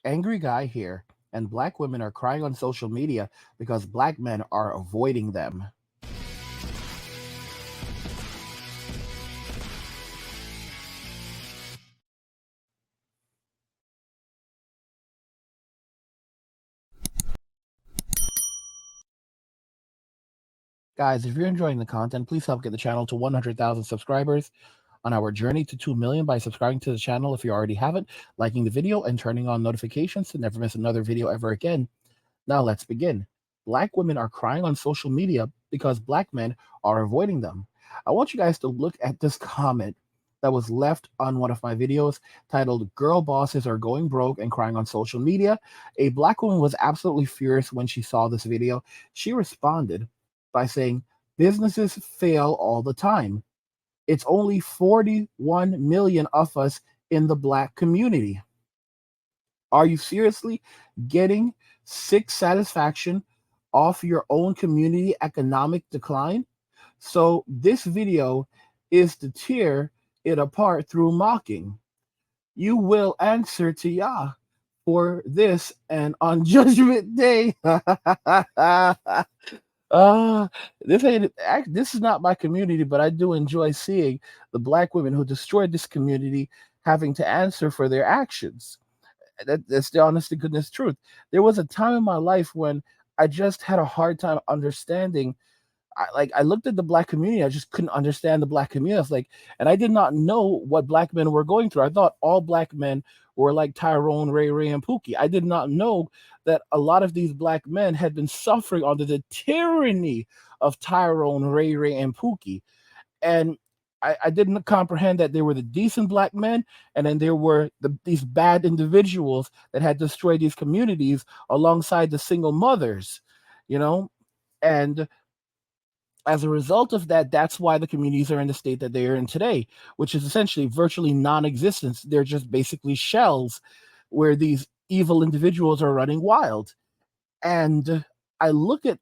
Angry guy here, and black women are crying on social media because black men are avoiding them. Guys, if you're enjoying the content, please help get the channel to 100,000 subscribers on our journey to 2 million by subscribing to the channel if you already haven't, liking the video, and turning on notifications to never miss another video ever again. Now let's begin. Black women are crying on social media because black men are avoiding them. I want you guys to look at this comment that was left on one of my videos titled Girl Bosses Are Going Broke and Crying on Social Media. A black woman was absolutely furious when she saw this video. She responded by saying, "Businesses fail all the time. It's only 41 million of us in the black community. Are you seriously getting sick satisfaction off your own community economic decline?" So this video is to tear it apart through mocking. You will answer to Yah for this, and on Judgment Day. Uh, this is not my community, but I do enjoy seeing the black women who destroyed this community having to answer for their actions. That's the honest to goodness truth. There was a time in my life when I just had a hard time understanding. I looked at the black community. I just couldn't understand the black community. I was like, and I did not know what black men were going through. I thought all black men were like Tyrone, Ray, and Pookie. I did not know that a lot of these black men had been suffering under the tyranny of Tyrone, Ray, and Pookie. And I didn't comprehend that there were the decent black men, and then there were these bad individuals that had destroyed these communities alongside the single mothers, you know? And as a result of that, that's why the communities are in the state that they are in today, which is essentially virtually non-existent. They're just basically shells where these evil individuals are running wild. And I look at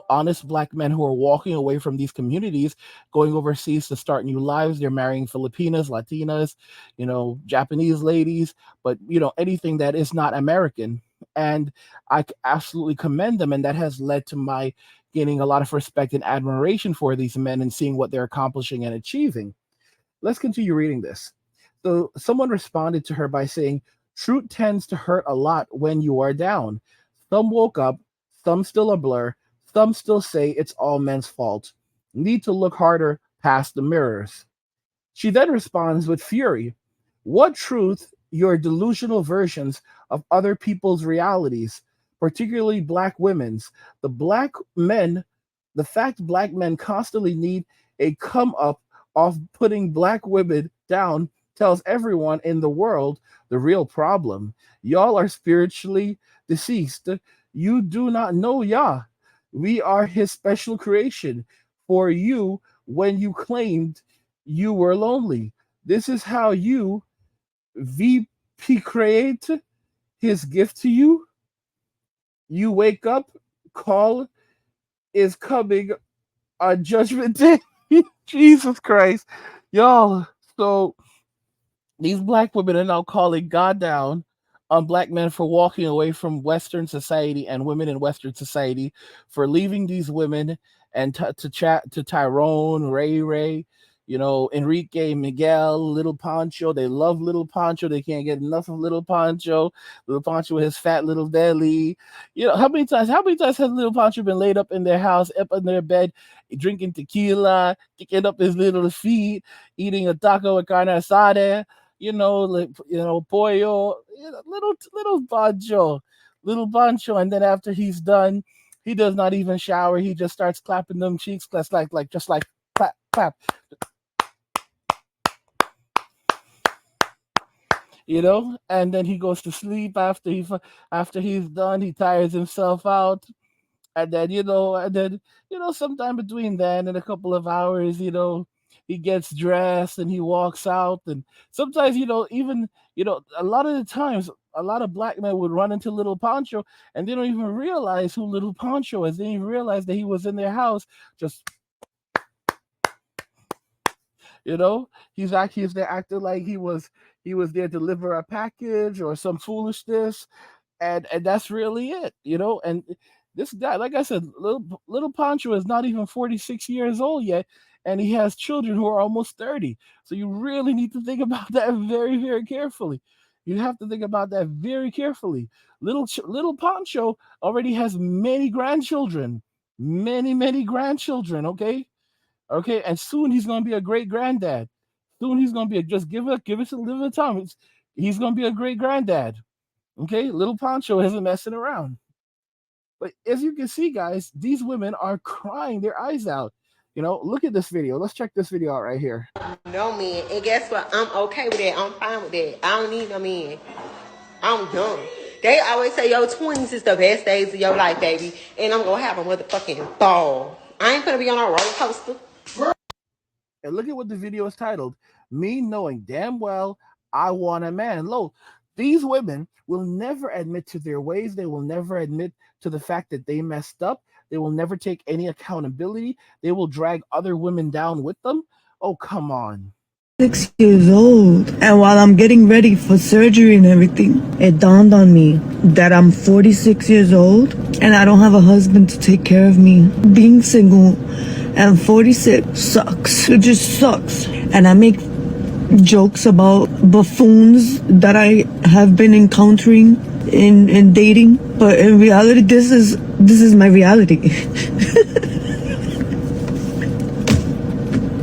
honest black men who are walking away from these communities, going overseas to start new lives. They're marrying Filipinas, Latinas, Japanese ladies, but anything that is not American. And I absolutely commend them, and that has led to my gaining a lot of respect and admiration for these men and seeing what they're accomplishing and achieving. Let's continue reading this. So someone responded to her by saying, "Truth tends to hurt a lot when you are down. Some woke up, some still a blur, some still say it's all men's fault. Need to look harder past the mirrors." She then responds with fury, "What truth your delusional versions of other people's realities, particularly black women's. The black men, the fact black men constantly need a come up of putting black women down tells everyone in the world the real problem. Y'all are spiritually deceased. You do not know Yah. We are his special creation for you when you claimed you were lonely. This is how you VP create his gift to you. You wake up, call is coming on Judgment Day." Jesus Christ. Y'all. So these black women are now calling God down on black men for walking away from Western society and women in Western society, for leaving these women and to chat to Tyrone, Ray, Enrique, Miguel, Little Pancho. They love Little Pancho. They can't get enough of Little Pancho. Little Pancho with his fat little belly. How many times has Little Pancho been laid up in their house, up in their bed, drinking tequila, kicking up his little feet, eating a taco with carne asada, pollo, little Pancho, and then after he's done, he does not even shower. He just starts clapping them cheeks, just like clap, clap, and then he goes to sleep after he's done. He tires himself out, and then sometime between then and a couple of hours, he gets dressed and he walks out. And sometimes, even a lot of the times, a lot of black men would run into Little Pancho, and they don't even realize who Little Pancho is. They didn't even realize that he was in their house. Just he's actually, they're acting like He was there to deliver a package or some foolishness, and that's really it, you know. And this guy, like I said, little Pancho is not even 46 years old yet, and he has children who are almost 30. So you really need to think about that very, very carefully. You have to think about that very carefully. Little Pancho already has many grandchildren, many grandchildren. Okay, and soon he's gonna be a great granddad. Soon he's gonna be just give us a little bit of time. He's gonna be a great granddad. Okay, little Pancho isn't messing around. But as you can see, guys, these women are crying their eyes out. You know, look at this video. Let's check this video out right here. No man, and guess what? I'm okay with that. I'm fine with that. I don't need no man. I'm done. They always say your 20s is the best days of your life, baby, and I'm gonna have a motherfucking ball. I ain't gonna be on a roller coaster. And look at what the video is titled: "Me Knowing Damn Well I Want a Man." Lo, these women will never admit to their ways. They will never admit to the fact that they messed up. They will never take any accountability. They will drag other women down with them. Oh, come on. 6 years old, and while I'm getting ready for surgery and everything, it dawned on me that I'm 46 years old and I don't have a husband to take care of me. Being single and 46 sucks. It just sucks. And I make jokes about buffoons that I have been encountering in dating, but in reality, this is my reality.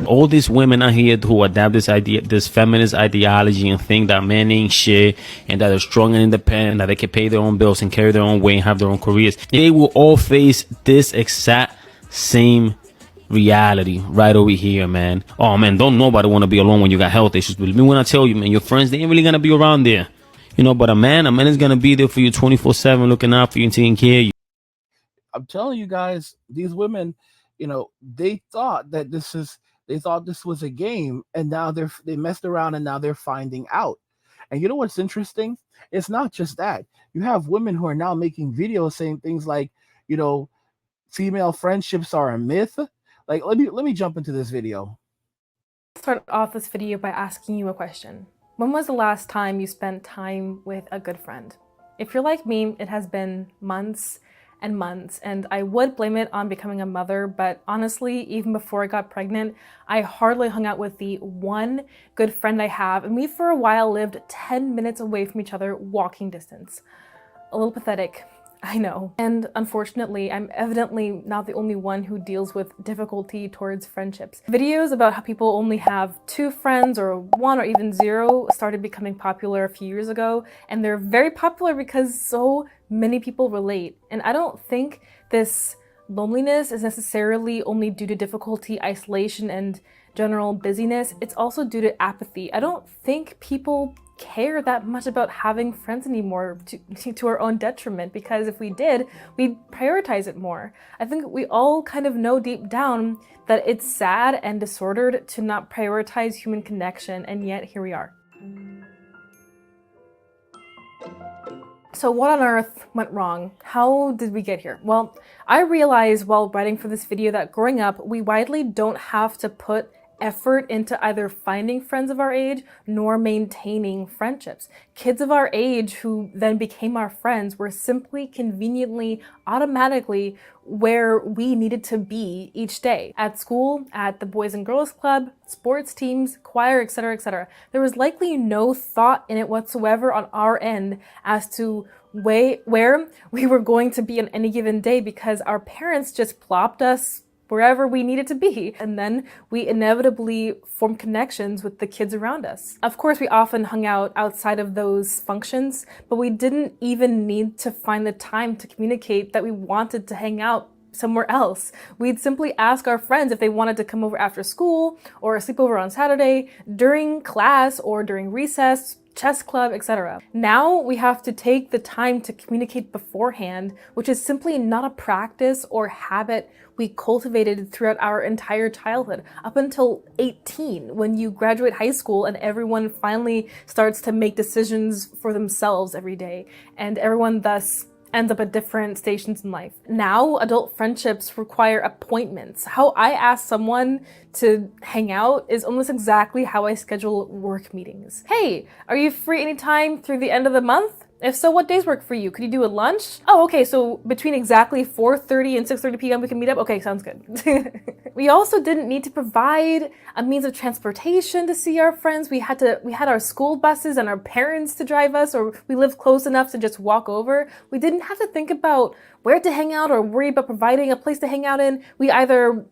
All these women out here who adapt this idea, this feminist ideology, and think that men ain't shit and that they're strong and independent, that they can pay their own bills and carry their own weight and have their own careers, they will all face this exact same reality right over here, man. Oh man, don't nobody want to be alone when you got health issues. Believe me when I tell you, man, your friends, they ain't really gonna be around there, you know. But a man is gonna be there for you 24/7, looking out for you and taking care of you. I'm telling you guys, these women, you know, they thought this was a game, and now they messed around, and now they're finding out. And you know what's interesting? It's not just that. You have women who are now making videos saying things like, you know, female friendships are a myth. Like, let me jump into this video. Start off this video by asking you a question. When was the last time you spent time with a good friend? If you're like me, it has been months and months, and I would blame it on becoming a mother, but honestly, even before I got pregnant, I hardly hung out with the one good friend I have, and we for a while lived 10 minutes away from each other, walking distance. A little pathetic, I know. And unfortunately, I'm evidently not the only one who deals with difficulty towards friendships. Videos about how people only have 2 friends or 1 or even 0 started becoming popular a few years ago, and they're very popular because so many people relate. And I don't think this loneliness is necessarily only due to difficulty, isolation, and general busyness. It's also due to apathy. I don't think people care that much about having friends anymore, to our own detriment, because if we did, we'd prioritize it more. I think we all kind of know deep down that it's sad and disordered to not prioritize human connection, and yet here we are. So what on earth went wrong? How did we get here? Well, I realized while writing for this video that growing up, we widely don't have to put effort into either finding friends of our age nor maintaining friendships. Kids of our age who then became our friends were simply conveniently, automatically where we needed to be each day. At school, at the Boys and Girls Club, sports teams, choir, etc., etc. There was likely no thought in it whatsoever on our end as to where we were going to be on any given day, because our parents just plopped us wherever we needed to be, and then we inevitably form connections with the kids around us. Of course, we often hung out outside of those functions, but we didn't even need to find the time to communicate that we wanted to hang out somewhere else. We'd simply ask our friends if they wanted to come over after school, or sleep over on Saturday, during class, or during recess, chess club, etc. Now we have to take the time to communicate beforehand, which is simply not a practice or habit we cultivated throughout our entire childhood, up until 18, when you graduate high school and everyone finally starts to make decisions for themselves every day, and everyone thus ends up at different stations in life. Now, adult friendships require appointments. How I ask someone to hang out is almost exactly how I schedule work meetings. Hey, are you free anytime through the end of the month? If so, what days work for you? Could you do a lunch? Oh, okay, so between exactly 4:30 and 6:30 p.m. we can meet up? Okay, sounds good. We also didn't need to provide a means of transportation to see our friends. We had our school buses and our parents to drive us, or we lived close enough to just walk over. We didn't have to think about where to hang out or worry about providing a place to hang out in. We either,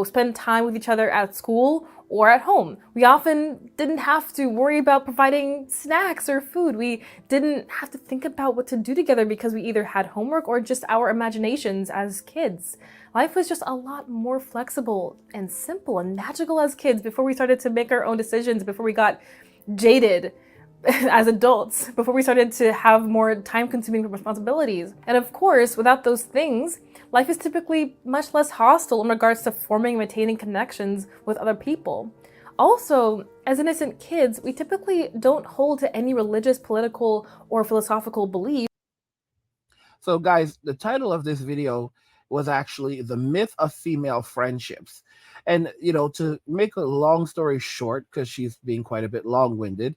spend time with each other at school or at home. We often didn't have to worry about providing snacks or food. We didn't have to think about what to do together because we either had homework or just our imaginations as kids. Life was just a lot more flexible and simple and magical as kids before we started to make our own decisions, before we got jaded as adults, before we started to have more time-consuming responsibilities. And of course, without those things, life is typically much less hostile in regards to forming and maintaining connections with other people. Also, as innocent kids, we typically don't hold to any religious, political, or philosophical beliefs. So guys, the title of this video was actually The Myth of Female Friendships. And, to make a long story short, because she's being quite a bit long-winded,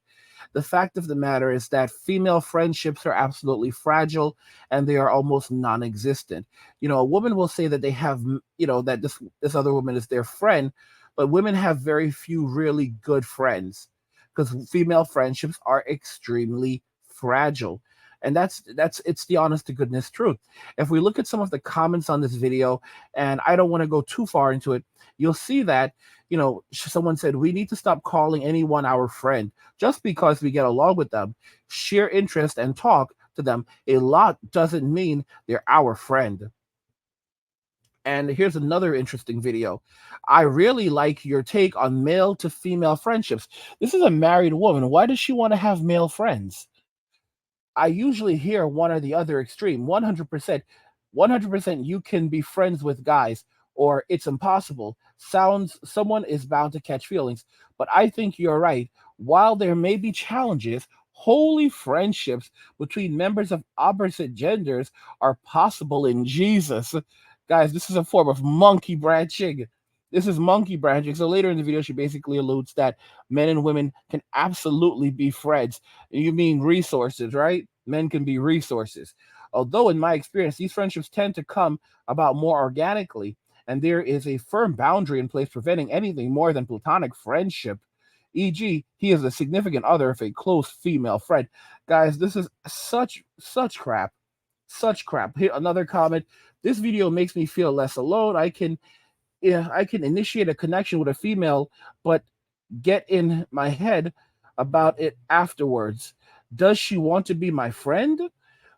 the fact of the matter is that female friendships are absolutely fragile and they are almost non-existent. A woman will say that they have, that this other woman is their friend, but women have very few really good friends because female friendships are extremely fragile. And it's the honest to goodness truth. If we look at some of the comments on this video, and I don't want to go too far into it, you'll see that, someone said, we need to stop calling anyone our friend just because we get along with them. Share interest and talk to them a lot doesn't mean they're our friend. And here's another interesting video. I really like your take on male to female friendships. This is a married woman. Why does she want to have male friends? I usually hear one or the other extreme. 100%. 100% you can be friends with guys, or it's impossible. Someone is bound to catch feelings. But I think you're right. While there may be challenges, holy friendships between members of opposite genders are possible in Jesus. Guys, this is a form of monkey branching. This is monkey branching. So later in the video, she basically alludes that men and women can absolutely be friends. You mean resources, right? Men can be resources. Although in my experience, these friendships tend to come about more organically, and there is a firm boundary in place preventing anything more than platonic friendship. E.g., he is a significant other of a close female friend. Guys, this is such crap. Such crap. Here, another comment. This video makes me feel less alone. I can initiate a connection with a female, but get in my head about it afterwards. Does she want to be my friend?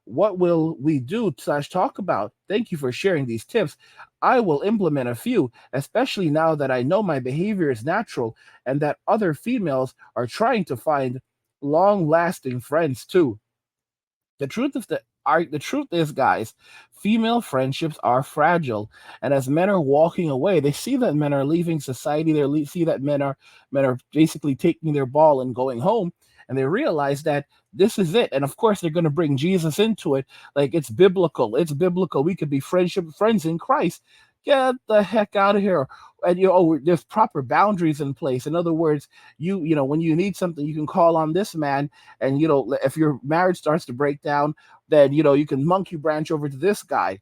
What will we do / talk about? Thank you for sharing these tips. I will implement a few, especially now that I know my behavior is natural and that other females are trying to find long-lasting friends too. The truth is, guys, female friendships are fragile, and as men are walking away, they see that men are leaving society. They see that men are basically taking their ball and going home, and they realize that this is it. And of course, they're going to bring Jesus into it, like it's biblical. It's biblical. We could be friends in Christ. Get the heck out of here. And there's proper boundaries in place. In other words, when you need something, you can call on this man. And if your marriage starts to break down, then you can monkey branch over to this guy.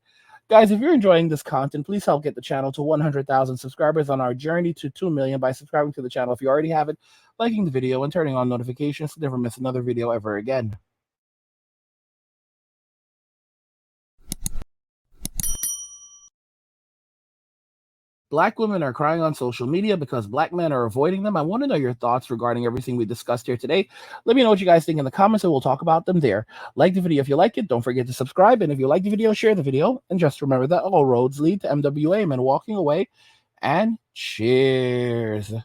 Guys, if you're enjoying this content, please help get the channel to 100,000 subscribers on our journey to 2 million by subscribing to the channel if you already have it, liking the video, and turning on notifications to never miss another video ever again. Black women are crying on social media because black men are avoiding them. I want to know your thoughts regarding everything we discussed here today. Let me know what you guys think in the comments and we'll talk about them there. Like the video if you like it. Don't forget to subscribe. And if you like the video, share the video. And just remember that all roads lead to MWA, men walking away. And cheers.